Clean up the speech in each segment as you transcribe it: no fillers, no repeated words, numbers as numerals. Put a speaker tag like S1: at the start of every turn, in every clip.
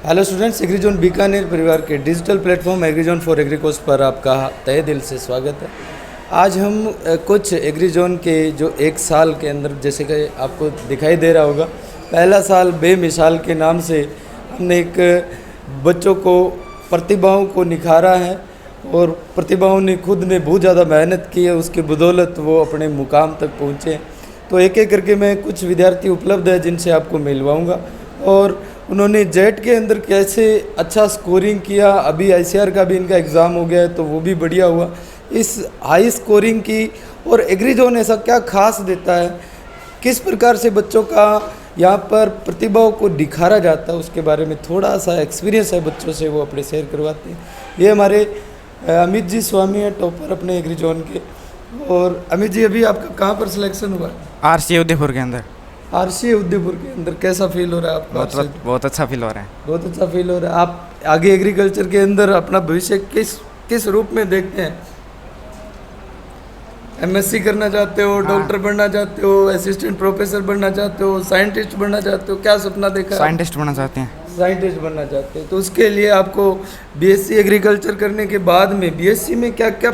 S1: Hello students, एग्रीजोन Bikaner परिवार के digital platform एग्रीजोन for एग्रीकोर्स पर आपका तहे दिल से स्वागत है। आज हम कुछ एग्रीजोन के जो एक साल के अंदर, जैसे कि आपको दिखाई दे रहा होगा, पहला साल बेमिसाल के नाम से हमने एक बच्चों को प्रतिभाओं को निखारा है और प्रतिभाओं ने खुद ने बहुत ज़्यादा मेहनत की है, उसकी बदौलत वो अपने मुकाम तक पहुँचे। तो एक एक करके मैं कुछ विद्यार्थी उपलब्ध है जिनसे आपको मिलवाऊँगा और उन्होंने जेट के अंदर कैसे अच्छा स्कोरिंग किया। अभी आईसीआर का भी इनका एग्ज़ाम हो गया है तो वो भी बढ़िया हुआ। इस हाई स्कोरिंग की और एग्रीजोन ऐसा क्या खास देता है, किस प्रकार से बच्चों का यहाँ पर प्रतिभाओं को दिखारा जाता है, उसके बारे में थोड़ा सा एक्सपीरियंस है बच्चों से, वो अपने शेयर करवाते हैं। ये हमारे अमित जी स्वामी हैं, टॉपर अपने एग्रीजोन के। और अमित जी, अभी आपका कहाँ पर सिलेक्शन हुआ?
S2: आरसीए उदयपुर के अंदर।
S1: आरसीए उदयपुर के अंदर कैसा फील हो रहा है आपको?
S2: बहुत अच्छा फील हो रहा है।
S1: बहुत अच्छा फील हो रहा है। आप आगे एग्रीकल्चर के अंदर अपना भविष्य किस रूप में देखते हैं? एमएससी करना चाहते हो, डॉक्टर बनना चाहते हो, असिस्टेंट प्रोफेसर बनना चाहते हो, साइंटिस्ट बनना चाहते हो? क्या सपना देखा?
S2: साइंटिस्ट बनना चाहते हैं।
S1: साइंटिस्ट बनना चाहते हैं। तो उसके लिए आपको बीएससी एग्रीकल्चर करने के बाद में बीएससी में क्या क्या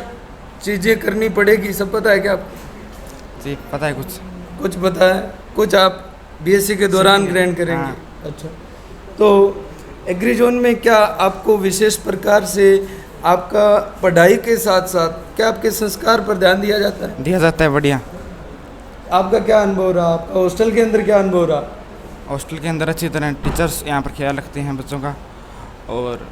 S1: चीज़ें करनी पड़ेगी, सब पता है क्या आपको?
S2: जी पता है,
S1: कुछ पता है, कुछ आप बीएससी के दौरान ग्रहण करेंगे।
S2: हाँ।
S1: अच्छा, तो एग्रीजोन में क्या आपको विशेष प्रकार से आपका पढ़ाई के साथ साथ क्या आपके संस्कार पर ध्यान दिया जाता है?
S2: दिया जाता है, बढ़िया।
S1: आपका क्या अनुभव रहा? आपका हॉस्टल के अंदर क्या अनुभव रहा?
S2: हॉस्टल के अंदर अच्छी तरह टीचर्स यहाँ पर ख्याल रखते हैं बच्चों का। और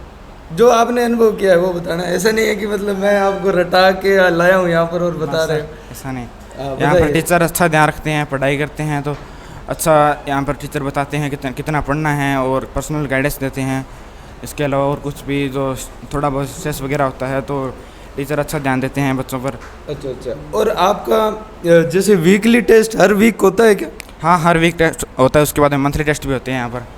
S1: जो आपने अनुभव किया है वो बताना। ऐसा नहीं है कि मतलब मैं आपको रटा के लाया हूँ यहाँ पर और बता रहे हो।
S2: ऐसा नहीं, यहाँ पर टीचर अच्छा ध्यान रखते हैं, पढ़ाई करते हैं तो अच्छा यहाँ पर टीचर बताते हैं कितना पढ़ना है और पर्सनल गाइडेंस देते हैं। इसके अलावा और कुछ भी जो थोड़ा बहुत स्ट्रेस वगैरह होता है तो टीचर अच्छा ध्यान देते हैं बच्चों पर।
S1: अच्छा। और आपका जैसे वीकली टेस्ट हर वीक होता है क्या?
S2: हाँ, हर वीक टेस्ट होता है, उसके बाद में मंथली टेस्ट भी होते हैं यहाँ पर।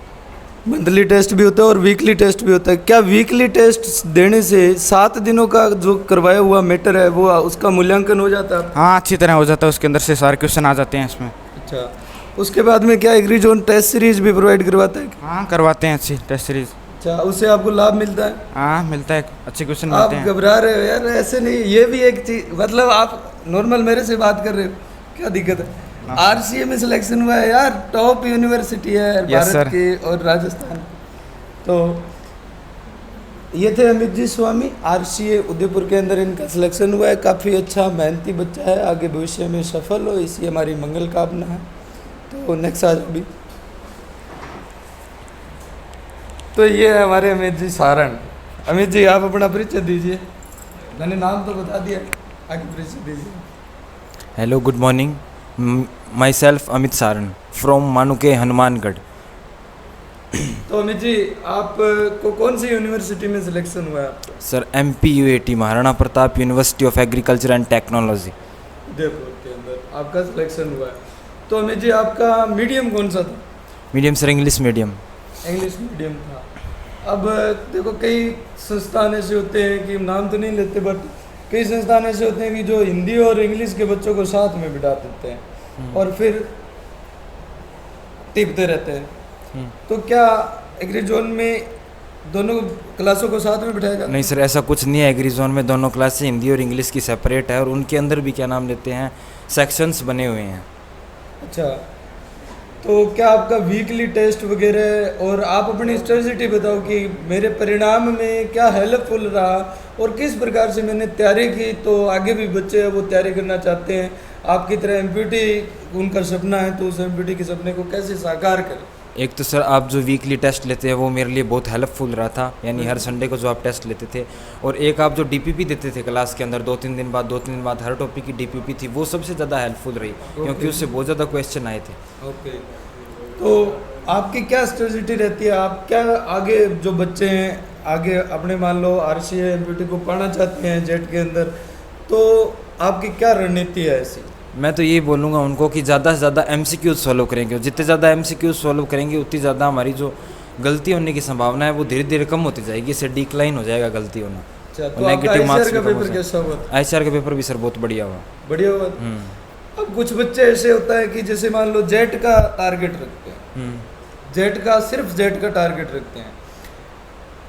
S1: मंथली टेस्ट भी होता है और वीकली टेस्ट भी होता है। क्या वीकली टेस्ट देने से 7 दिनों का जो करवाया हुआ मैटर है वो उसका मूल्यांकन हो जाता है?
S2: हाँ, अच्छी तरह हो जाता है, उसके अंदर से सारे क्वेश्चन आ जाते हैं इसमें।
S1: अच्छा, उसके बाद में क्या एग्रीजोन टेस्ट सीरीज भी प्रोवाइड करवाता है?
S2: हाँ, करवाते हैं अच्छी टेस्ट सीरीज।
S1: अच्छा, उससे आपको लाभ मिलता है?
S2: हाँ, मिलता है, अच्छे क्वेश्चन
S1: आप
S2: मिलते हैं।
S1: घबरा रहे हो यार? ऐसे नहीं, ये भी एक चीज, मतलब आप नॉर्मल मेरे से बात कर रहे हो, क्या दिक्कत है? आरसीए में सिलेक्शन हुआ है यार, टॉप यूनिवर्सिटी है भारत की और राजस्थान। तो ये थे अमित जी स्वामी, आरसीए उदयपुर के अंदर इनका सिलेक्शन हुआ है। काफ़ी अच्छा मेहनती बच्चा है, आगे भविष्य में सफल हो, इसी हमारी मंगल कामना है। तो नेक्स्ट आज भी तो ये है हमारे अमित जी सारण। अमित जी, आप अपना परिचय दीजिए। मैंने नाम तो बता दिया, आगे परिचय दीजिए।
S3: Hello, good morning. Myself Amit Saran from Manuke Hanumangarh.
S1: तो अमित जी, आप को कौन सी यूनिवर्सिटी में सिलेक्शन हुआ है आपका?
S3: Sir, MPUAT Maharana Pratap university of agriculture and technology
S1: Udaipur के अंदर आपका सिलेक्शन हुआ है। तो अमित जी, आपका मीडियम कौन सा था?
S3: Medium sir, English medium.
S1: English medium था। अब देखो, कई संस्थान ऐसे होते हैं कि नाम तो नहीं लेते, बट कई संस्थान ऐसे होते हैं कि जो हिंदी और इंग्लिश के बच्चों को साथ में बिठा देते हैं और फिर टिपते रहते हैं। तो क्या एग्रीजोन में दोनों क्लासों को साथ में बिठाया जाता?
S3: नहीं सर, ऐसा कुछ नहीं है। एग्रीजोन में दोनों क्लासें हिंदी और इंग्लिश की सेपरेट है और उनके अंदर भी क्या नाम लेते हैं, सेक्शंस बने हुए हैं।
S1: अच्छा, तो क्या आपका वीकली टेस्ट वगैरह, और आप अपनी स्ट्रेटजी बताओ कि मेरे परिणाम में क्या हेल्पफुल रहा और किस प्रकार से मैंने तैयारी की, तो आगे भी बच्चे वो तैयारी करना चाहते हैं आपकी तरह, एमपीटी उनका सपना है, तो उस एमपीटी के सपने को कैसे साकार करें?
S3: एक तो सर, आप जो वीकली टेस्ट लेते हैं वो मेरे लिए बहुत हेल्पफुल रहा था, यानी हर संडे को जो आप टेस्ट लेते थे। और एक आप जो डीपीपी देते थे क्लास के अंदर 2-3 दिन बाद हर टॉपिक की डीपीपी थी, वो सबसे ज़्यादा हेल्पफुल रही क्योंकि उससे बहुत ज़्यादा क्वेश्चन आए थे।
S1: ओके, तो आपकी क्या स्ट्रेटजी रहती है? आप क्या आगे जो बच्चे हैं आगे अपने मान लो आरसीए एमपीटी को पढ़ना चाहते हैं जेट के अंदर, तो आपकी क्या रणनीति है ऐसी?
S3: मैं तो ये बोलूँगा उनको कि ज़्यादा से ज़्यादा MCQ सॉल्व करेंगे, जितने ज़्यादा MCQ सॉल्व करेंगे उतनी ज़्यादा हमारी जो गलती होने की संभावना है वो धीरे धीरे कम होती जाएगी, इससे डिक्लाइन हो जाएगा गलती होना।
S1: अच्छा, तो नेगेटिव मार्क्स का पेपर कैसा हुआ?
S3: ICR का पेपर भी सर बहुत बढ़िया हुआ।
S1: बढ़िया हुआ। अब कुछ बच्चे ऐसे होता है कि जैसे मान लो जेट का टारगेट रखते हैं, जेट का सिर्फ जेट का टारगेट रखते हैं,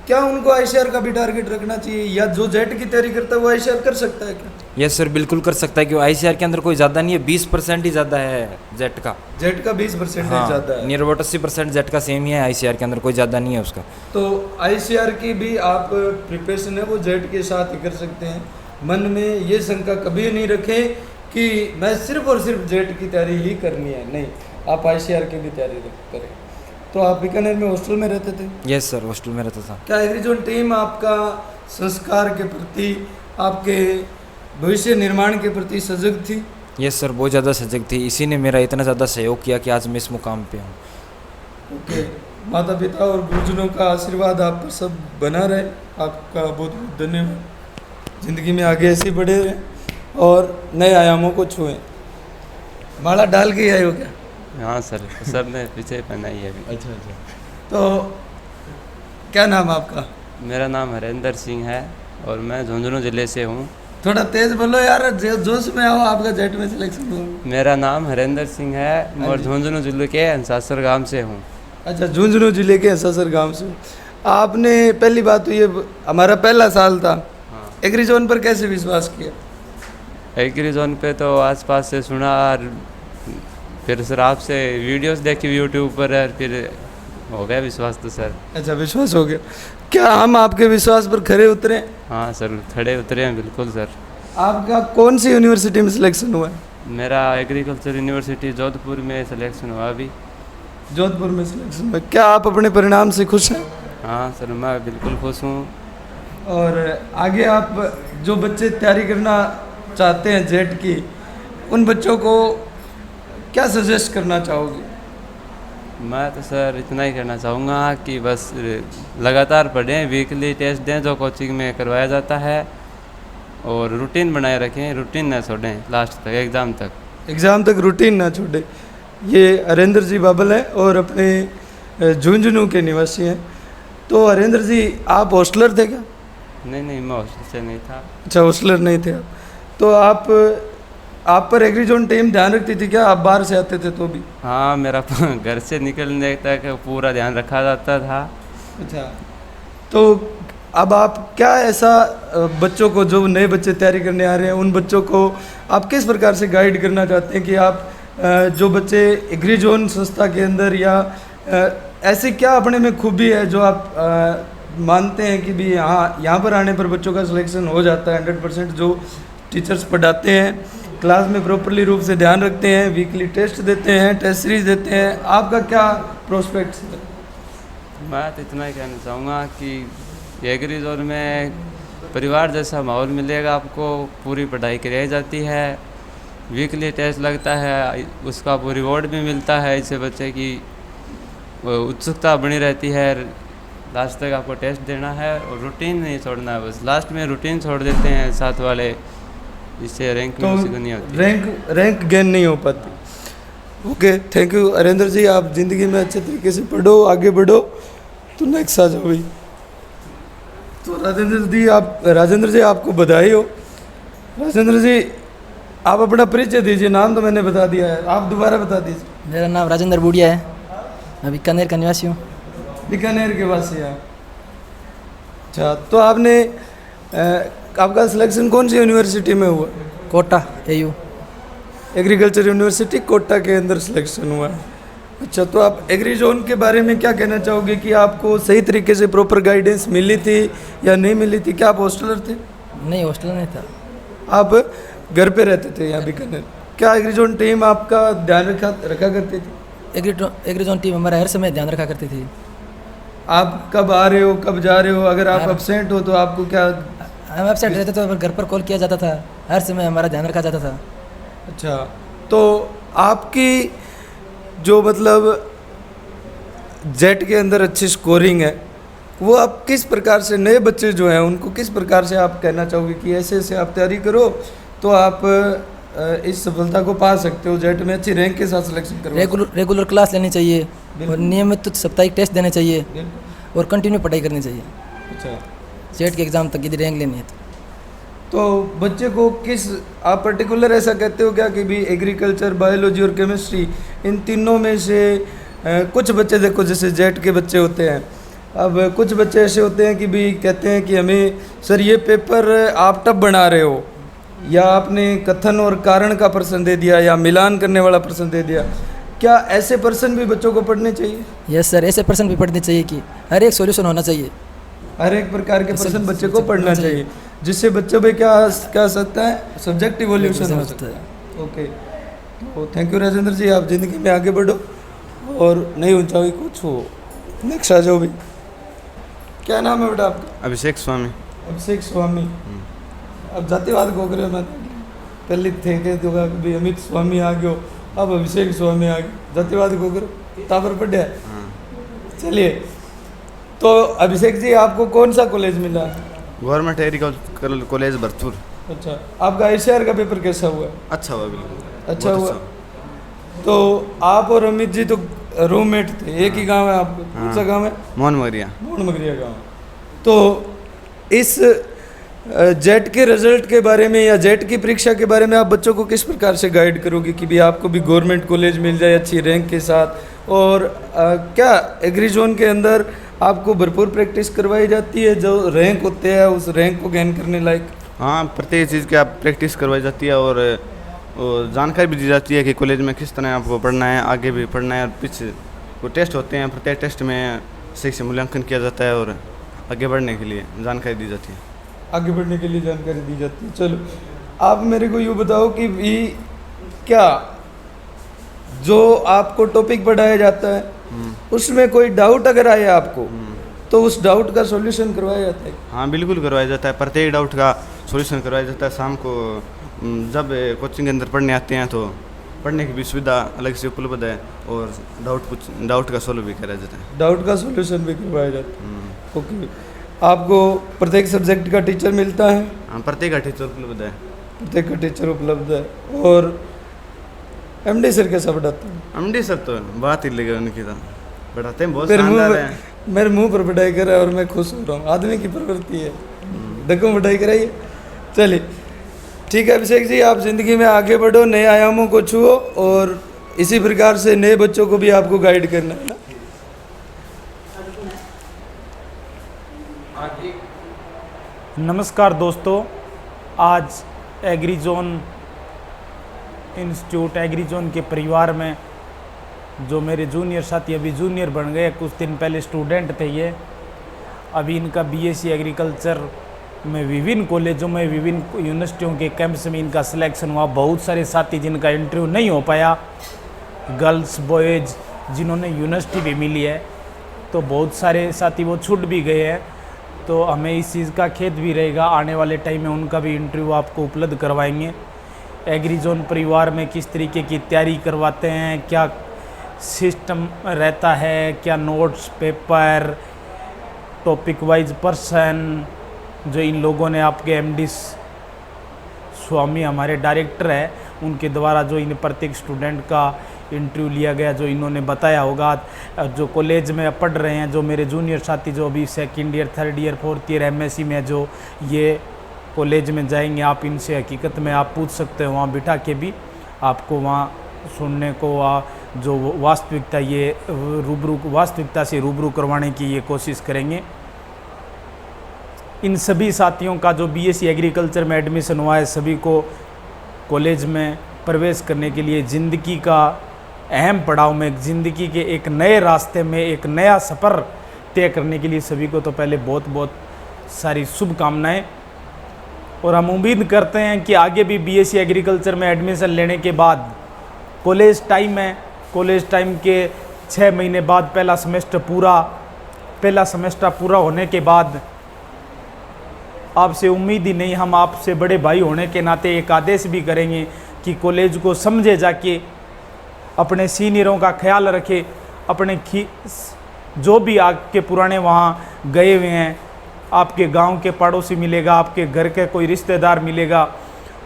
S1: क्या उनको आईसीआर का भी टारगेट रखना चाहिए, या जो जेट की तैयारी करता है वो आईसीआर कर सकता है क्या?
S3: यस सर, बिल्कुल कर सकता है, क्योंकि आईसीआर के अंदर कोई ज़्यादा नहीं है, 20% ही ज़्यादा है जेट का।
S1: जेट का 20%
S3: हाँ,
S1: ज़्यादा है,
S3: नियर अबाउट 80% जेट का सेम ही है, आईसीआर के अंदर कोई ज़्यादा नहीं है उसका।
S1: तो आईसीआर की भी आप प्रिपरेशन है वो जेट के साथ ही कर सकते हैं। मन में ये शंका कभी नहीं रखें कि मैं सिर्फ और सिर्फ जेट की तैयारी ही करनी है, नहीं, आप आईसीआर की भी तैयारी करें। तो आप बीकानेर में हॉस्टल में रहते थे?
S3: यस सर, हॉस्टल में रहता था।
S1: क्या एग्रीजोन टीम आपका संस्कार के प्रति, आपके भविष्य निर्माण के प्रति सजग थी?
S3: यस सर, बहुत ज़्यादा सजग थी, इसी ने मेरा इतना ज़्यादा सहयोग किया कि आज मैं इस मुकाम पे हूँ।
S1: ओके, माता पिता और गुरुजनों का आशीर्वाद आप पर सब बना रहे, आपका बहुत बहुत धन्यवाद। ज़िंदगी में आगे ऐसे बढ़े रहें और नए आयामों को छुएं। माला डाल के आए हो क्या?
S4: हाँ सर, सब ने पीछे पहनाई है अभी।
S1: अच्छा, तो क्या नाम आपका?
S4: मेरा नाम हरेंद्र सिंह है और मैं झुंझुनू ज़िले से हूँ।
S1: थोड़ा तेज बोलो यार, जोश में आओ, आपका जेट में सिलेक्शन हो।
S4: मेरा नाम हरेंद्र सिंह है और झुंझुनू ज़िले के अंसासर गांव से हूँ।
S1: अच्छा, झुंझुनू जिले के अंसासर गांव से। आपने, पहली बात तो ये हमारा पहला साल था, एग्रीजोन पर कैसे विश्वास किया?
S4: एग्रीजोन पे तो आसपास से सुना और फिर सर आपसे वीडियोस देखी यूट्यूब पर और फिर हो गया विश्वास तो सर।
S1: अच्छा, विश्वास हो गया। क्या हम आपके विश्वास पर खरे उतरे?
S4: हाँ सर, खड़े उतरे हैं बिल्कुल सर।
S1: आपका कौन सी यूनिवर्सिटी में सिलेक्शन हुआ है?
S4: मेरा एग्रीकल्चर यूनिवर्सिटी जोधपुर में सिलेक्शन हुआ अभी।
S1: जोधपुर में सिलेक्शन हुआ। क्या आप अपने परिणाम से खुश हैं?
S4: हाँ सर, मैं बिल्कुल खुश हूँ।
S1: और आगे आप जो बच्चे तैयारी करना चाहते हैं जेट की, उन बच्चों को क्या सजेस्ट करना चाहोगे?
S4: मैं तो सर इतना ही कहना चाहूँगा कि बस लगातार पढ़ें, वीकली टेस्ट दें जो कोचिंग में करवाया जाता है, और रूटीन बनाए रखें, रूटीन ना छोड़ें लास्ट तक, एग्ज़ाम तक
S1: रूटीन ना छोड़ें। ये हरेंद्र जी बाबल हैं और अपने झुंझुनू के निवासी हैं। तो हरेंद्र जी, आप हॉस्टलर थे क्या?
S4: नहीं, मैं हॉस्टल से नहीं था।
S1: अच्छा, हॉस्टलर नहीं थे आप। तो आप पर एग्रीजोन टीम ध्यान रखती थी क्या? आप बाहर से आते थे तो भी?
S4: हाँ, मेरा घर से निकलने तक पूरा ध्यान रखा जाता था।
S1: अच्छा, तो अब आप क्या ऐसा बच्चों को, जो नए बच्चे तैयारी करने आ रहे हैं, उन बच्चों को आप किस प्रकार से गाइड करना चाहते हैं कि आप जो बच्चे एग्रीजोन संस्था के अंदर, या ऐसी क्या अपने में खूबी है जो आप मानते हैं कि भी हाँ, यहाँ पर आने पर बच्चों का सिलेक्शन हो जाता है 100%? जो टीचर्स पढ़ाते हैं, क्लास में प्रॉपरली रूप से ध्यान रखते हैं, वीकली टेस्ट देते हैं, टेस्ट सीरीज देते हैं, आपका क्या प्रोस्पेक्ट्स है?
S4: मैं तो इतना ही कहना चाहूँगा कि एग्रीजोन में परिवार जैसा माहौल मिलेगा आपको, पूरी पढ़ाई कराई जाती है, वीकली टेस्ट लगता है, उसका आपको रिवॉर्ड भी मिलता है, इससे बच्चे की उत्सुकता बनी रहती है, लास्ट तक आपको टेस्ट देना है और रूटीन नहीं छोड़ना है। बस लास्ट में रूटीन छोड़ देते हैं साथ वाले, इससे रैंक
S1: तो
S4: नहीं होती,
S1: रैंक गेन नहीं हो पाती। ओके, थैंक यू हरेंद्र जी। आप ज़िंदगी में अच्छे तरीके से पढ़ो, आगे बढ़ो, तो नेक्स्ट आ जाओ भाई। तो राजेंद्र जी आपको बधाई हो। राजेंद्र जी, आप अपना परिचय दीजिए। नाम तो मैंने बता दिया है, आप दोबारा बता दीजिए।
S5: मेरा नाम राजेंद्र बूढ़िया है, मैं बीकानेर का निवासी हूँ।
S1: बीकानेर के वासी हैं। अच्छा, तो आपने आपका सिलेक्शन कौन सी यूनिवर्सिटी में हुआ?
S5: Kota AU
S1: agriculture university Kota के अंदर सिलेक्शन हुआ है। अच्छा, तो आप एग्रीजोन के बारे में क्या कहना चाहोगे कि आपको सही तरीके से प्रॉपर गाइडेंस मिली थी या नहीं मिली थी? क्या आप हॉस्टलर थे?
S5: नहीं, हॉस्टल नहीं था।
S1: आप घर पे रहते थे यहाँ बीकानेर? क्या एग्रीजोन टीम आपका ध्यान रखा करती थी?
S5: एग्रीजोन टीम हमारा हर समय ध्यान रखा करती थी।
S1: आप कब आ रहे हो, कब जा रहे हो? अगर आप एब्सेंट हो तो आपको क्या?
S5: हम एब्सेंट रहते तो घर पर कॉल किया जाता था, हर समय हमारा ध्यान रखा जाता था।
S1: अच्छा, तो आपकी जो मतलब जेट के अंदर अच्छी स्कोरिंग है, वो आप किस प्रकार से, नए बच्चे जो हैं उनको किस प्रकार से आप कहना चाहोगे कि ऐसे ऐसे आप तैयारी करो तो आप इस सफलता को पा सकते हो, जेट में अच्छी रैंक के साथ सिलेक्शन करो?
S5: रेगुलर क्लास लेनी चाहिए और नियमित साप्ताहिक टेस्ट देने चाहिए और कंटिन्यू पढ़ाई करनी चाहिए।
S1: अच्छा,
S5: जेट के एग्ज़ाम तक यदि रैंक लेनी है
S1: तो बच्चे को किस, आप पर्टिकुलर ऐसा कहते हो क्या कि भी एग्रीकल्चर, बायोलॉजी और केमिस्ट्री, इन तीनों में से कुछ बच्चे देखो जैसे जेट के बच्चे होते हैं अब कुछ बच्चे ऐसे होते हैं कि भी कहते हैं कि हमें सर ये पेपर आप टब बना रहे हो, या आपने कथन और कारण का प्रश्न दे दिया, या मिलान करने वाला प्रश्न दे दिया। क्या ऐसे प्रश्न भी बच्चों को पढ़ने चाहिए?
S5: यस सर, ऐसे प्रश्न भी पढ़ने चाहिए कि हर एक सॉल्यूशन होना चाहिए।
S1: हर एक प्रकार के
S5: ऐसे
S1: प्रश्न बच्चे को
S5: पढ़ना
S1: पढ़ना चाहिए, जिससे बच्चों में क्या क्या सकता है, सब्जेक्ट इवोल्यूशन हो सकता है। ओके, तो थैंक यू राजेंद्र जी, आप ज़िंदगी में आगे बढ़ो और नई ऊंचाई को छुओ। नेक्स्ट आ जाओ भी। क्या नाम है बेटा आपका?
S2: अभिषेक स्वामी।
S1: अभिषेक स्वामी। अब जातिवाद को करे मैं पहले थे के तो भी अमित स्वामी आ गयो, अब अभिषेक स्वामी आ गए, जातिवाद को करो तापर पढ़े। चलिए, तो अभिषेक जी आपको कौन सा कॉलेज मिला?
S2: Government agricultural college Bharatpur.
S1: अच्छा, आपका ICR का पेपर कैसा हुआ?
S2: अच्छा हुआ, बिल्कुल
S1: अच्छा हुआ। तो आप और अमित जी तो रूममेट थे, एक ही गांव है आपका? कौन सा गांव है?
S2: मोहन मगरिया।
S1: मोहन मगरिया गांव। तो इस जेट के रिजल्ट के बारे में या जेट की परीक्षा के बारे में आप बच्चों को किस प्रकार से गाइड करोगे कि भी आपको भी गवर्नमेंट कॉलेज मिल जाए अच्छी रैंक के साथ? और क्या एग्री जोन के अंदर आपको भरपूर प्रैक्टिस करवाई जाती है, जो रैंक होते हैं उस रैंक को गेन करने लायक?
S2: हाँ, प्रत्येक चीज़ की आप प्रैक्टिस करवाई जाती है और जानकारी भी दी जाती है कि कॉलेज में किस तरह आपको पढ़ना है, आगे भी पढ़ना है। और पीछे वो टेस्ट होते हैं, प्रत्येक टेस्ट में सही से मूल्यांकन किया जाता है और आगे बढ़ने के लिए जानकारी दी जाती है।
S1: आगे बढ़ने के लिए जानकारी दी जाती है। चलो, आप मेरे को यूँ बताओ कि भी क्या जो आपको टॉपिक पढ़ाया जाता है उसमें कोई डाउट अगर आए आपको तो उस डाउट का सॉल्यूशन करवाया जाता है?
S2: हाँ, बिल्कुल करवाया जाता है। प्रत्येक डाउट का सॉल्यूशन करवाया जाता है। शाम को जब कोचिंग के अंदर पढ़ने आते हैं तो पढ़ने की भी सुविधा अलग से उपलब्ध है और डाउट का सॉल्व भी कराया जाता है।
S1: डाउट का सॉल्यूशन भी करवाया जाता है। ओके, आपको प्रत्येक सब्जेक्ट का टीचर मिलता है?
S2: हाँ, प्रत्येक का टीचर उपलब्ध है।
S1: प्रत्येक का टीचर उपलब्ध है। और MD सर कैसा पढ़ाते हैं?
S2: MD सर तो बात ही लगे उनकी, तो पढ़ाते हैं बहुत
S1: मेरे
S2: शानदार है।
S1: मेरे मुंह पर पढ़ाई कर रहा है और मैं खुश हो रहा हूँ। आदमी की प्रवृत्ति है, धक्कों पढ़ाई कराइए। चलिए ठीक है अभिषेक जी, आप ज़िंदगी में आगे बढ़ो, नए आयामों को छुओ और इसी प्रकार से नए बच्चों को भी आपको गाइड करना है ना।
S6: नमस्कार दोस्तों, आज agri zone institute agri zone के परिवार में जो मेरे जूनियर साथी अभी जूनियर बन गए, कुछ दिन पहले स्टूडेंट थे ये, अभी इनका BSc एग्रीकल्चर में विभिन्न कॉलेजों में विभिन्न यूनिवर्सिटियों के कैंपस में इनका सिलेक्शन हुआ। बहुत सारे साथी जिनका इंटरव्यू नहीं हो पाया, गर्ल्स बॉयज़ जिन्होंने यूनिवर्सिटी भी मिली है, तो बहुत सारे साथी वो छूट भी गए हैं। तो हमें इस चीज़ का खेद भी रहेगा, आने वाले टाइम में उनका भी इंटरव्यू आपको उपलब्ध करवाएंगे। एग्री जोन परिवार में किस तरीके की तैयारी करवाते हैं, क्या सिस्टम रहता है, क्या notes paper topic wise person, जो इन लोगों ने आपके MD स्वामी हमारे डायरेक्टर है उनके द्वारा जो इन प्रत्येक स्टूडेंट का इंटरव्यू लिया गया, जो इन्होंने बताया होगा। जो कॉलेज में पढ़ रहे हैं, जो मेरे जूनियर साथी जो अभी 2nd year 3rd year 4th year MSc में जो ये कॉलेज में जाएंगे, आप इनसे हकीकत में आप पूछ सकते हो, वहाँ बिठा के भी आपको वहाँ सुनने को जो वास्तविकता ये वास्तविकता से रूबरू करवाने की ये कोशिश करेंगे। इन सभी साथियों का जो BSc एग्रीकल्चर में एडमिशन हुआ है, सभी को कॉलेज में प्रवेश करने के लिए ज़िंदगी का अहम पड़ाव में, ज़िंदगी के एक नए रास्ते में एक नया सफ़र तय करने के लिए सभी को तो पहले बहुत बहुत सारी शुभकामनाएं। और हम उम्मीद करते हैं कि आगे भी BSc एग्रीकल्चर में एडमिशन लेने के बाद कॉलेज टाइम है, कॉलेज टाइम के 6 महीने बाद पहला सेमेस्टर पूरा होने के बाद आपसे उम्मीद ही नहीं, हम आपसे बड़े भाई होने के नाते एक आदेश भी करेंगे कि कॉलेज को समझे जाके अपने सीनियरों का ख्याल रखे, अपने जो भी आपके पुराने वहाँ गए हुए हैं, आपके गांव के पड़ोसी मिलेगा, आपके घर के कोई रिश्तेदार मिलेगा,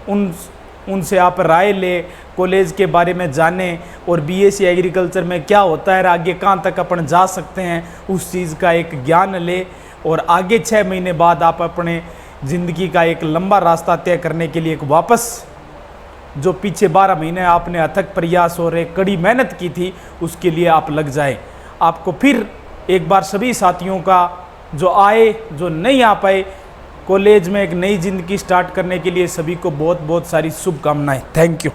S6: उनसे आप राय ले, कॉलेज के बारे में जानें और BSc एग्रीकल्चर में क्या होता है, आगे कहाँ तक अपन जा सकते हैं, उस चीज़ का एक ज्ञान ले। और आगे 6 महीने बाद आप अपने ज़िंदगी का एक लंबा रास्ता तय करने के लिए एक वापस जो पीछे 12 महीने आपने अथक प्रयास और एक कड़ी मेहनत की थी, उसके लिए आप लग जाए। आपको फिर एक बार सभी साथियों का जो आए जो नहीं आ पाए कॉलेज में एक नई ज़िंदगी स्टार्ट करने के लिए सभी को बहुत बहुत सारी शुभकामनाएं। Thank you.